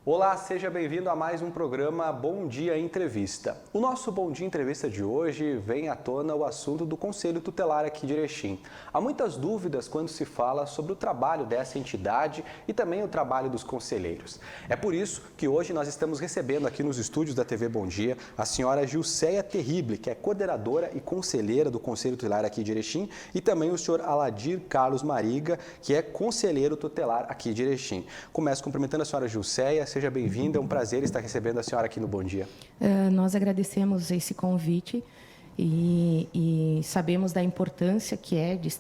Olá, seja bem-vindo a mais um programa Bom Dia Entrevista. O nosso Bom Dia Entrevista de hoje vem à tona o assunto do Conselho Tutelar aqui de Erechim. Há muitas dúvidas quando se fala sobre o trabalho dessa entidade e também o trabalho dos conselheiros. É por isso que hoje nós estamos recebendo aqui nos estúdios da TV Bom Dia a senhora Gilceia Terrible, que é coordenadora e conselheira do Conselho Tutelar aqui de Erechim, e também o senhor Aladir Carlos Mariga, que é conselheiro tutelar aqui de Erechim. Começo cumprimentando a senhora Gilceia. Seja bem-vinda, é um prazer estar recebendo a senhora aqui no Bom Dia. Nós agradecemos esse convite e sabemos da importância que é de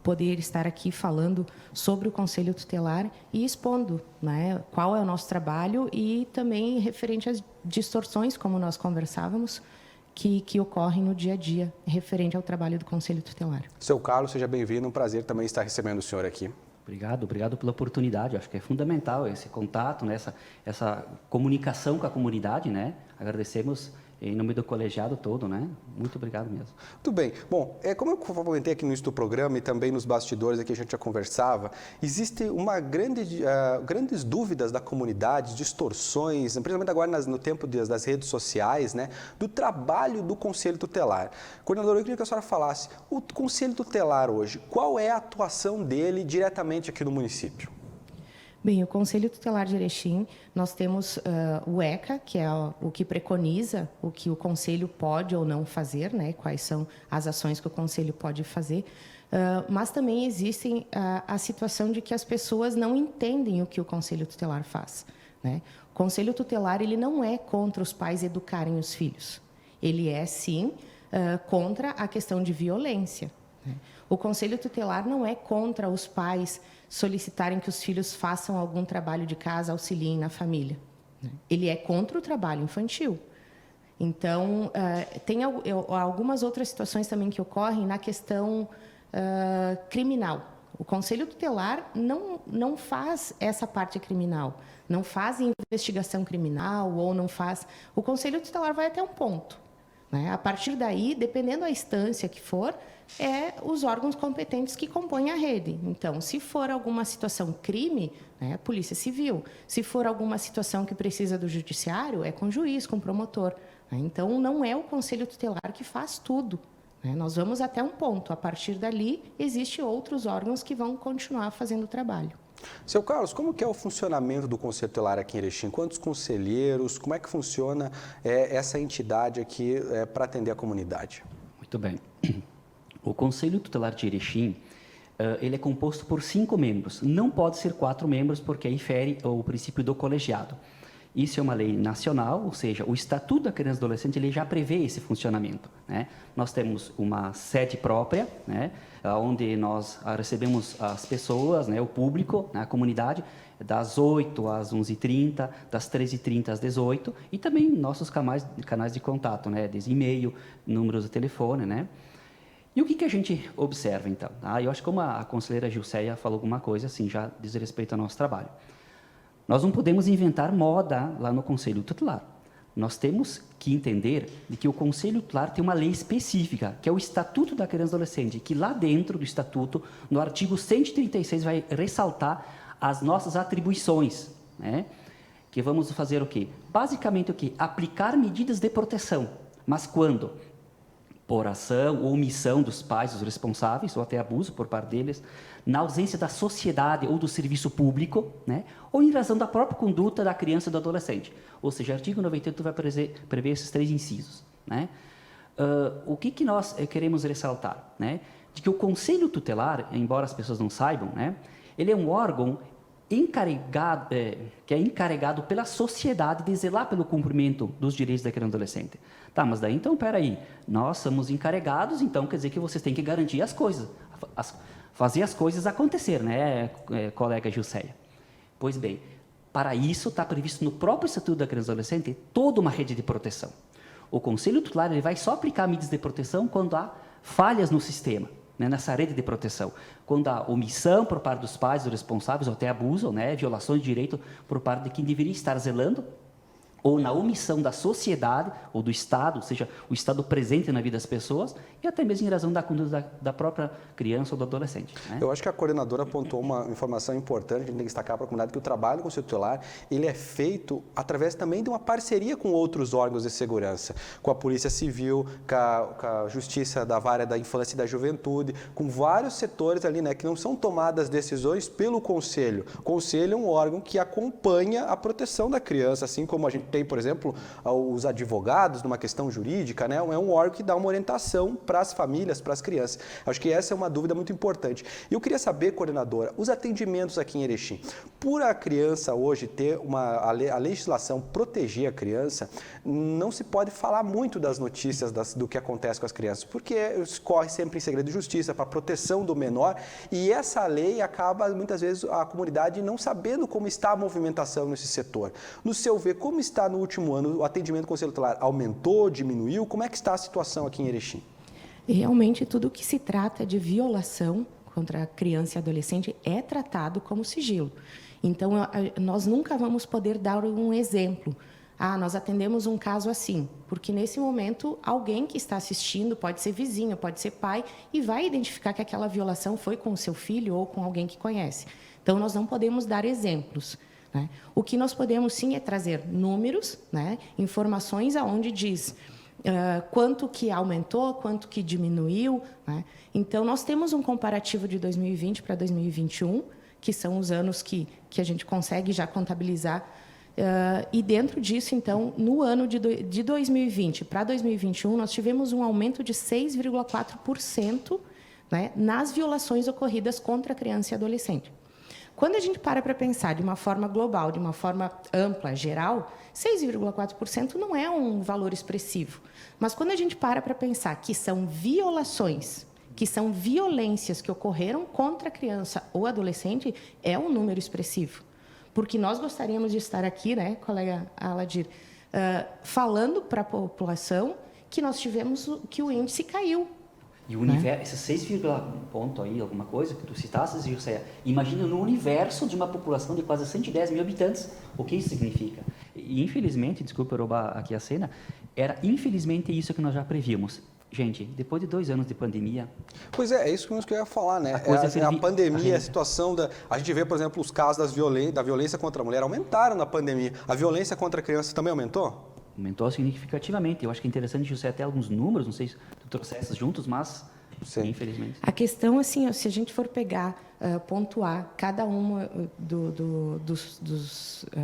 poder estar aqui falando sobre o Conselho Tutelar e expondo, né, qual é o nosso trabalho e também referente às distorções, como nós conversávamos, que ocorrem no dia a dia, referente ao trabalho do Conselho Tutelar. Seu Carlos, seja bem-vindo, um prazer também estar recebendo o senhor aqui. Obrigado pela oportunidade. Acho que é fundamental esse contato, né? essa comunicação com a comunidade, né? Agradecemos em nome do colegiado todo, né? Muito obrigado mesmo. Muito bem. Bom, como eu comentei aqui no início do programa e também nos bastidores aqui a gente já conversava, existe uma grandes dúvidas da comunidade, distorções, principalmente agora no tempo das redes sociais, né? Do trabalho do Conselho Tutelar. Coordenador, eu queria que a senhora falasse, o Conselho Tutelar hoje, qual é a atuação dele diretamente aqui no município? Bem, o Conselho Tutelar de Erechim, nós temos o ECA, que é o que preconiza o que o Conselho pode ou não fazer, né? Quais são as ações que o Conselho pode fazer, mas também existem a situação de que as pessoas não entendem o que o Conselho Tutelar faz, né? O Conselho Tutelar ele não é contra os pais educarem os filhos, ele é, sim, contra a questão de violência, né? O Conselho Tutelar não é contra os pais solicitarem que os filhos façam algum trabalho de casa, auxiliem na família. Ele é contra o trabalho infantil. Então, tem algumas outras situações também que ocorrem na questão criminal. O Conselho Tutelar não faz essa parte criminal, não faz investigação criminal ou não faz... O Conselho Tutelar vai até um ponto, né? A partir daí, dependendo da instância que for, os órgãos competentes que compõem a rede. Então, se for alguma situação crime, né, Polícia Civil. Se for alguma situação que precisa do judiciário, é com juiz, com promotor, né? Então, não é o Conselho Tutelar que faz tudo, né? Nós vamos até um ponto. A partir dali, existem outros órgãos que vão continuar fazendo o trabalho. Seu Carlos, como que é o funcionamento do Conselho Tutelar aqui em Erechim? Quantos conselheiros? Como é que funciona essa entidade aqui para atender a comunidade? Muito bem. O Conselho Tutelar de Erechim, ele é composto por 5 membros. Não pode ser 4 membros, porque aí fere o princípio do colegiado. Isso é uma lei nacional, ou seja, o Estatuto da Criança e do Adolescente ele já prevê esse funcionamento, né? Nós temos uma sede própria, né, onde nós recebemos as pessoas, né, o público, né, a comunidade, das 8 às 11h30, das 13h30 às 18h, e também nossos canais de contato, né, desde e-mail, números de telefone, né? E o que a gente observa, então? Eu acho que como a conselheira Gilceia falou alguma coisa, assim, já diz respeito ao nosso trabalho. Nós não podemos inventar moda lá no Conselho Tutelar. Nós temos que entender de que o Conselho Tutelar tem uma lei específica, que é o Estatuto da Criança e Adolescente, que lá dentro do Estatuto, no artigo 136, vai ressaltar as nossas atribuições, né? Que vamos fazer o quê? Basicamente o quê? Aplicar medidas de proteção. Mas quando? Por ação ou omissão dos pais, dos responsáveis, ou até abuso por parte deles, na ausência da sociedade ou do serviço público, né, ou em razão da própria conduta da criança e do adolescente. Ou seja, o artigo 98 vai prever esses 3 incisos, né? O que nós queremos ressaltar, né? De que o Conselho Tutelar, embora as pessoas não saibam, né, ele é um órgão encarregado, que é encarregado pela sociedade de zelar pelo cumprimento dos direitos da criança e do adolescente. Tá, mas daí então, peraí, nós somos encarregados, então quer dizer que vocês têm que garantir as coisas, fazer as coisas acontecer, né, colega Gilceia? Pois bem, para isso está previsto no próprio Estatuto da Criança e do Adolescente toda uma rede de proteção. O Conselho Tutelar ele vai só aplicar medidas de proteção quando há falhas no sistema, né, nessa rede de proteção. Quando há omissão por parte dos pais, dos responsáveis, ou até abuso, né, violações de direito por parte de quem deveria estar zelando, ou na omissão da sociedade ou do Estado, ou seja, o Estado presente na vida das pessoas, e até mesmo em razão da conduta da própria criança ou do adolescente. Né? Eu acho que a coordenadora apontou uma informação importante, a gente tem que destacar para a comunidade, que o trabalho do Conselho Tutelar, ele é feito através também de uma parceria com outros órgãos de segurança, com a Polícia Civil, com a Justiça da Vara da Infância e da Juventude, com vários setores ali, né, que não são tomadas decisões pelo Conselho. O Conselho é um órgão que acompanha a proteção da criança, assim como a gente tem, por exemplo, os advogados numa questão jurídica, né? É um órgão que dá uma orientação para as famílias, para as crianças. Acho que essa é uma dúvida muito importante. E eu queria saber, coordenadora, os atendimentos aqui em Erechim. Por a criança hoje ter a legislação proteger a criança, não se pode falar muito das notícias do que acontece com as crianças, porque corre sempre em segredo de justiça para a proteção do menor, e essa lei acaba, muitas vezes, a comunidade não sabendo como está a movimentação nesse setor. No seu ver, como está no último ano o atendimento do Conselho Tutelar? Aumentou, diminuiu? Como é que está a situação aqui em Erechim? Realmente, tudo que se trata de violação contra a criança e adolescente é tratado como sigilo. Então, nós nunca vamos poder dar um exemplo. Nós atendemos um caso assim, porque nesse momento alguém que está assistindo, pode ser vizinho, pode ser pai, e vai identificar que aquela violação foi com o seu filho ou com alguém que conhece. Então, nós não podemos dar exemplos. Né? O que nós podemos, sim, é trazer números, né? Informações aonde diz quanto que aumentou, quanto que diminuiu. Né? Então, nós temos um comparativo de 2020 para 2021, que são os anos que a gente consegue já contabilizar. E dentro disso, então, no ano de 2020 para 2021, nós tivemos um aumento de 6,4%, né, nas violações ocorridas contra a criança e adolescente. Quando a gente para pensar de uma forma global, de uma forma ampla, geral, 6,4% não é um valor expressivo. Mas quando a gente para pensar que são violações, que são violências que ocorreram contra a criança ou adolescente, é um número expressivo. Porque nós gostaríamos de estar aqui, né, colega Aladir, falando para a população que nós tivemos, que o índice caiu. E o universo, esses 6, ponto aí, alguma coisa que tu citaste, José, imagina no universo de uma população de quase 110 mil habitantes, o que isso significa? E infelizmente, desculpa eu roubar aqui a cena, era infelizmente isso que nós já prevíamos. Gente, depois de 2 anos de pandemia... Pois é isso que eu ia falar, né? A pandemia, a situação da... A gente vê, por exemplo, os casos da violência contra a mulher aumentaram na pandemia. A violência contra a criança também aumentou? Aumentou significativamente. Eu acho que é interessante, José, até alguns números, não sei se tu trouxeste juntos, mas sim, infelizmente. A questão, assim, se a gente for pegar, pontuar cada uma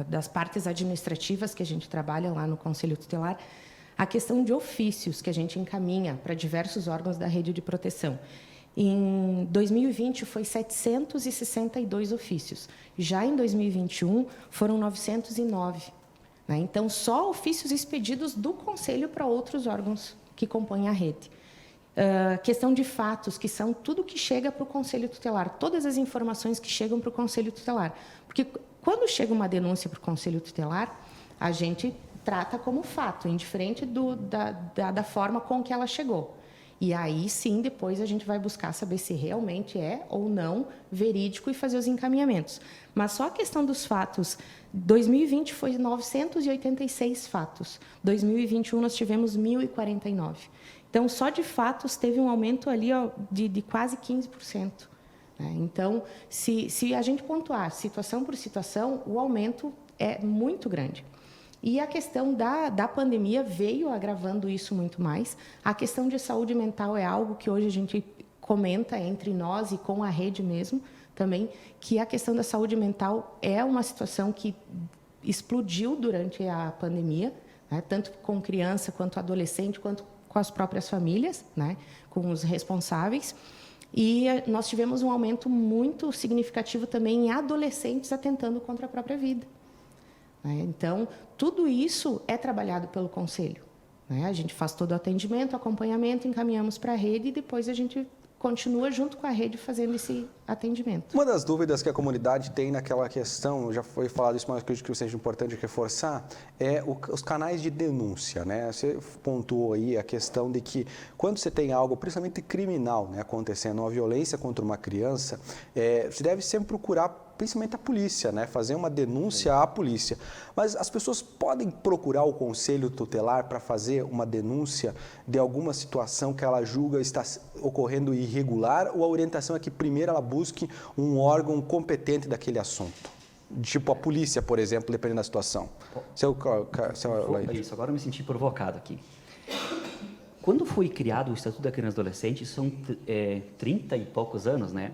das partes administrativas que a gente trabalha lá no Conselho Tutelar, a questão de ofícios que a gente encaminha para diversos órgãos da rede de proteção. Em 2020, foi 762 ofícios. Já em 2021, foram 909. Né? Então, só ofícios expedidos do Conselho para outros órgãos que compõem a rede. Questão de fatos, que são tudo que chega para o Conselho Tutelar, todas as informações que chegam para o Conselho Tutelar. Porque quando chega uma denúncia para o Conselho Tutelar, a gente trata como fato, indiferente da forma com que ela chegou. E aí, sim, depois a gente vai buscar saber se realmente é ou não verídico e fazer os encaminhamentos. Mas só a questão dos fatos, 2020 foi 986 fatos, 2021 nós tivemos 1.049. Então, só de fatos teve um aumento ali de quase 15%. Né? Então, se a gente pontuar situação por situação, o aumento é muito grande. E a questão da pandemia veio agravando isso muito mais. A questão de saúde mental é algo que hoje a gente comenta entre nós e com a rede mesmo, também, que a questão da saúde mental é uma situação que explodiu durante a pandemia, né? Tanto com criança, quanto adolescente, quanto com as próprias famílias, né? Com os responsáveis. E nós tivemos um aumento muito significativo também em adolescentes atentando contra a própria vida. Então, tudo isso é trabalhado pelo Conselho. A gente faz todo o atendimento, acompanhamento, encaminhamos para a rede e depois a gente continua junto com a rede fazendo esse atendimento. Uma das dúvidas que a comunidade tem naquela questão, já foi falado isso, mas eu acredito que seja importante reforçar, é os canais de denúncia, né? Você pontuou aí a questão de que quando você tem algo, principalmente criminal, né, acontecendo, uma violência contra uma criança, você deve sempre procurar principalmente a polícia, né? Fazer uma denúncia à polícia. Mas as pessoas podem procurar o conselho tutelar para fazer uma denúncia de alguma situação que ela julga está ocorrendo irregular, ou a orientação é que primeiro ela busque um órgão competente daquele assunto? Tipo a polícia, por exemplo, dependendo da situação. Isso, agora eu me senti provocado aqui. Quando foi criado o Estatuto da Criança e do Adolescente, são 30 e poucos anos, né?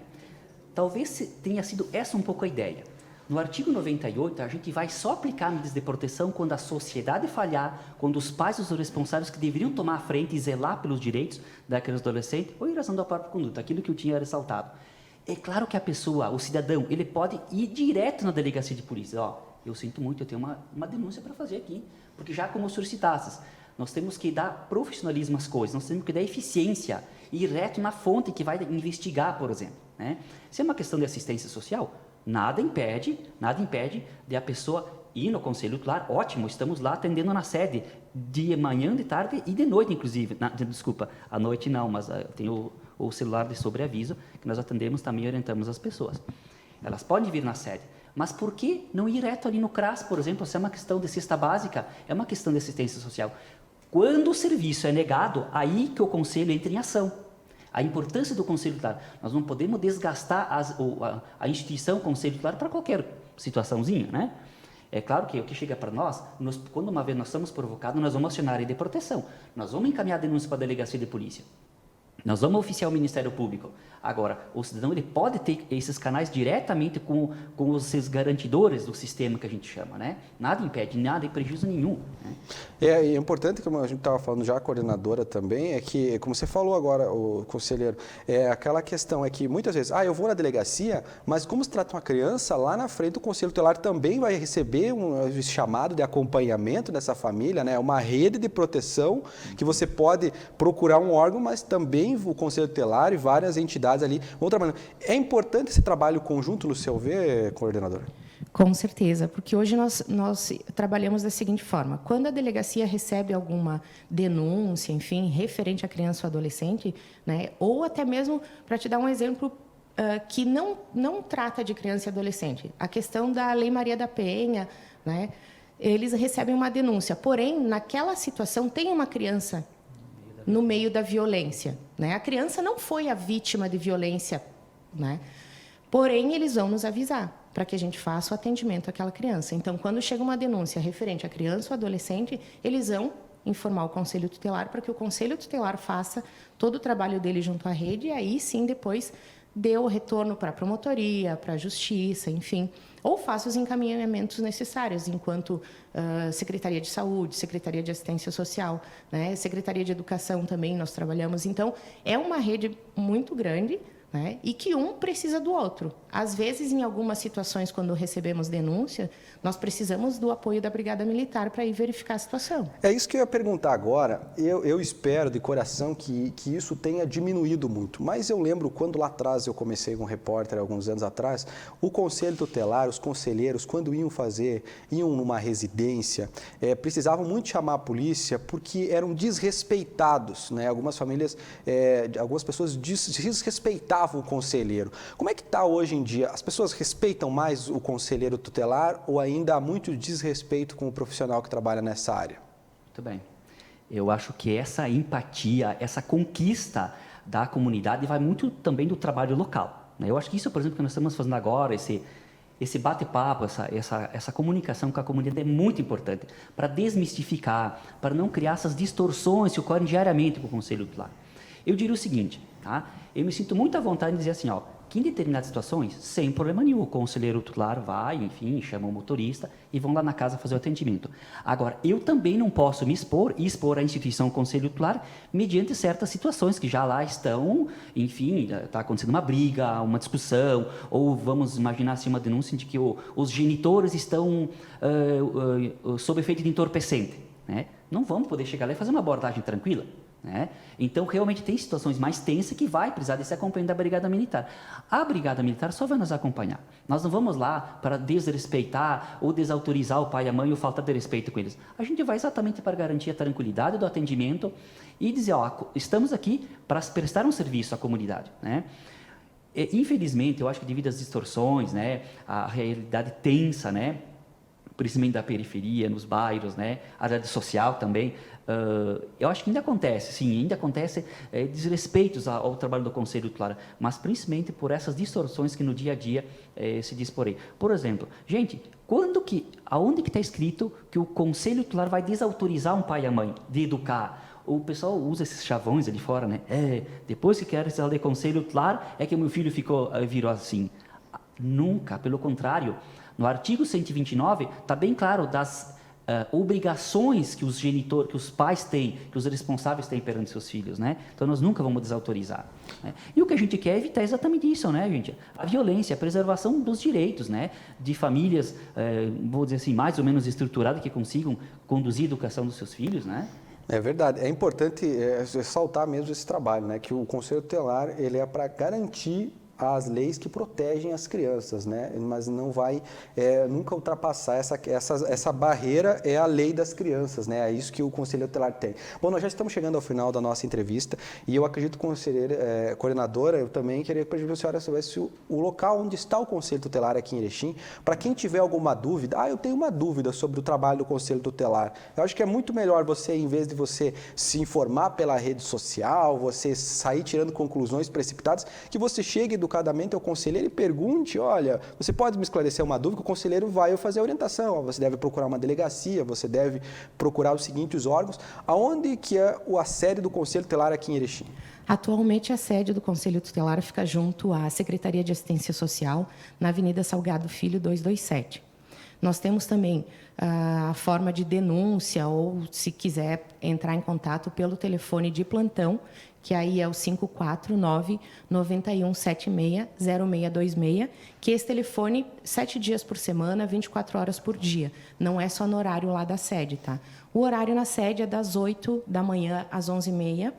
Talvez tenha sido essa um pouco a ideia. No artigo 98, a gente vai só aplicar medidas de proteção quando a sociedade falhar, quando os pais e os responsáveis que deveriam tomar a frente e zelar pelos direitos da criança e do adolescente, ou em razão da própria conduta, aquilo que eu tinha ressaltado. É claro que a pessoa, o cidadão, ele pode ir direto na delegacia de polícia. Ó, eu sinto muito, eu tenho uma denúncia para fazer aqui, porque já como solicitasse, nós temos que dar profissionalismo às coisas, nós temos que dar eficiência e ir reto na fonte que vai investigar, por exemplo, né? Se é uma questão de assistência social, nada impede de a pessoa ir no Conselho Tutelar. Ótimo, estamos lá atendendo na sede, de manhã, de tarde e de noite, inclusive. Desculpa, à noite não, mas tem o celular de sobreaviso, que nós atendemos também e orientamos as pessoas. Elas podem vir na sede. Mas por que não ir reto ali no CRAS, por exemplo, se é uma questão de cesta básica, é uma questão de assistência social? Quando o serviço é negado, aí que o Conselho entra em ação. A importância do Conselho Tutelar. Nós não podemos desgastar a instituição Conselho Tutelar para qualquer situaçãozinha, né? É claro que o que chega para nós, quando uma vez nós somos provocados, nós vamos acionar a lei de proteção. Nós vamos encaminhar a denúncia para a delegacia de polícia. Nós vamos oficiar o Ministério Público. Agora, o cidadão ele pode ter esses canais diretamente com os garantidores do sistema que a gente chama, né? Nada impede, nada tem prejuízo nenhum, né? É importante, como a gente estava falando já, a coordenadora também, é que, como você falou agora, o conselheiro, aquela questão é que muitas vezes, eu vou na delegacia, mas como se trata uma criança, lá na frente o Conselho Tutelar também vai receber um chamado de acompanhamento dessa família, né? Uma rede de proteção que você pode procurar um órgão, mas também o Conselho Tutelar e várias entidades ali vão trabalhando. É importante esse trabalho conjunto, no seu ver, coordenadora? Com certeza, porque hoje nós trabalhamos da seguinte forma: quando a delegacia recebe alguma denúncia, enfim, referente à criança ou adolescente, né, ou até mesmo, para te dar um exemplo, que não trata de criança e adolescente, a questão da Lei Maria da Penha, né, eles recebem uma denúncia, porém, naquela situação tem uma criança no meio da violência, né? A criança não foi a vítima de violência, né? Porém, eles vão nos avisar para que a gente faça o atendimento àquela criança. Então, quando chega uma denúncia referente à criança ou adolescente, eles vão informar o Conselho Tutelar para que o Conselho Tutelar faça todo o trabalho dele junto à rede e aí sim depois dê o retorno para a promotoria, para a justiça, enfim, ou faça os encaminhamentos necessários enquanto Secretaria de Saúde, Secretaria de Assistência Social, né? Secretaria de Educação também nós trabalhamos. Então, é uma rede muito grande, né? E que um precisa do outro. Às vezes, em algumas situações, quando recebemos denúncia, nós precisamos do apoio da Brigada Militar para ir verificar a situação. É isso que eu ia perguntar agora. Eu espero de coração que isso tenha diminuído muito. Mas eu lembro quando lá atrás eu comecei com um repórter, alguns anos atrás, o Conselho Tutelar, os conselheiros, quando iam numa residência, precisavam muito chamar a polícia porque eram desrespeitados, né? Algumas famílias, algumas pessoas desrespeitavam o conselheiro. Como é que está hoje em dia? As pessoas respeitam mais o conselheiro tutelar ou ainda há muito desrespeito com o profissional que trabalha nessa área? Muito bem. Eu acho que essa empatia, essa conquista da comunidade vai muito também do trabalho local, né? Eu acho que isso, por exemplo, que nós estamos fazendo agora, esse bate-papo, essa comunicação com a comunidade é muito importante para desmistificar, para não criar essas distorções que ocorrem diariamente com o Conselho Tutelar. Eu diria o seguinte, tá? Eu me sinto muito à vontade de dizer assim, que em determinadas situações, sem problema nenhum, o conselheiro tutelar vai, enfim, chama o motorista e vão lá na casa fazer o atendimento. Agora, eu também não posso me expor e expor a instituição Conselho Tutelar mediante certas situações que já lá estão, enfim, está acontecendo uma briga, uma discussão, ou vamos imaginar assim, uma denúncia de que os genitores estão sob efeito de entorpecente, né? Não vamos poder chegar lá e fazer uma abordagem tranquila, né? Então, realmente tem situações mais tensas que vai precisar desse acompanhamento da Brigada Militar. A Brigada Militar só vai nos acompanhar. Nós não vamos lá para desrespeitar ou desautorizar o pai e a mãe ou faltar de respeito com eles. A gente vai exatamente para garantir a tranquilidade do atendimento e dizer, estamos aqui para prestar um serviço à comunidade, né? infelizmente, eu acho que devido às distorções, né, a realidade tensa, né, principalmente da periferia, nos bairros, né, a realidade social também, eu acho que ainda acontece, sim, ainda acontece desrespeitos ao trabalho do Conselho Tutelar, mas principalmente por essas distorções que no dia a dia se diz por aí. Por exemplo, gente, aonde que está escrito que o Conselho Tutelar vai desautorizar um pai e a mãe de educar? O pessoal usa esses chavões ali fora, né? Depois que quero esse de Conselho Tutelar, é que o meu filho virou assim. Nunca, pelo contrário. No artigo 129, está bem claro das obrigações que os pais têm, que os responsáveis têm perante seus filhos, né? Então, nós nunca vamos desautorizar. Né? E o que a gente quer evitar é exatamente isso, né, gente? A violência, a preservação dos direitos, né? De famílias, vou dizer assim, mais ou menos estruturadas, que consigam conduzir a educação dos seus filhos, né? É verdade. É importante ressaltar mesmo esse trabalho, né? Que o Conselho Tutelar ele é para garantir as leis que protegem as crianças, né? Mas não vai nunca ultrapassar essa barreira, é a lei das crianças, né? É isso que o Conselho Tutelar tem. Bom, nós já estamos chegando ao final da nossa entrevista e eu acredito, coordenadora, eu também queria pedir para a senhora saber se o local onde está o Conselho Tutelar aqui em Erechim, para quem tiver alguma dúvida, eu tenho uma dúvida sobre o trabalho do Conselho Tutelar. Eu acho que é muito melhor você, em vez de você se informar pela rede social, você sair tirando conclusões precipitadas, que você chegue educadamente ao conselheiro e pergunte, olha, você pode me esclarecer uma dúvida, que o conselheiro vai fazer a orientação, você deve procurar uma delegacia, você deve procurar os seguintes órgãos. Aonde que é a sede do Conselho Tutelar aqui em Erechim? Atualmente, a sede do Conselho Tutelar fica junto à Secretaria de Assistência Social, na Avenida Salgado Filho, 227. Nós temos também a forma de denúncia ou, se quiser, entrar em contato pelo telefone de plantão, que aí é o 549-9176-0626, que esse telefone, 7 dias por semana, 24 horas por dia. Não é só no horário lá da sede, tá? O horário na sede é das 8 da manhã às 11h30,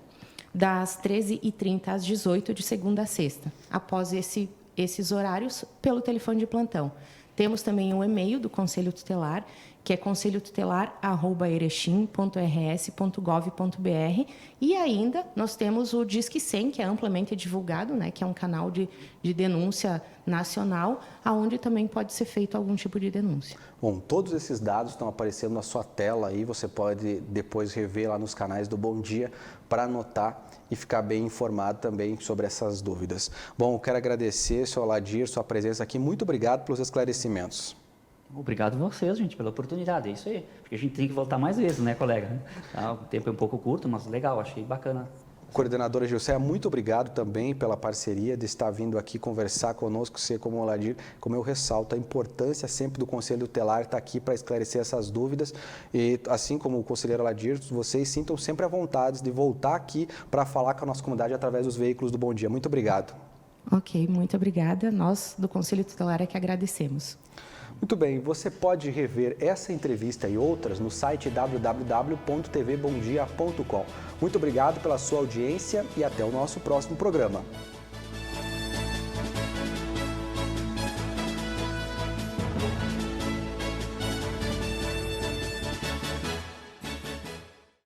das 13h30 às 18h, de segunda a sexta. Após esses horários, pelo telefone de plantão. Temos também um e-mail do Conselho Tutelar, que é conselhotutelar@erechim.rs.gov.br, e ainda nós temos o Disque 100, que é amplamente divulgado, né, que é um canal de denúncia nacional, aonde também pode ser feito algum tipo de denúncia. Bom, todos esses dados estão aparecendo na sua tela aí, você pode depois rever lá nos canais do Bom Dia para anotar e ficar bem informado também sobre essas dúvidas. Bom, eu quero agradecer, senhor Aladir, sua presença aqui. Muito obrigado pelos esclarecimentos. Obrigado a vocês, gente, pela oportunidade. É isso aí. Acho que a gente tem que voltar mais vezes, né, colega? O tempo é um pouco curto, mas legal, achei bacana. Coordenadora Gilceia, muito obrigado também pela parceria de estar vindo aqui conversar conosco, ser como o Aladir, como eu ressalto, a importância sempre do Conselho Tutelar estar aqui para esclarecer essas dúvidas e, assim como o conselheiro Aladir, vocês sintam sempre à vontade de voltar aqui para falar com a nossa comunidade através dos veículos do Bom Dia. Muito obrigado. Ok, muito obrigada. Nós, do Conselho Tutelar, é que agradecemos. Muito bem, você pode rever essa entrevista e outras no site www.tvbomdia.com. Muito obrigado pela sua audiência e até o nosso próximo programa.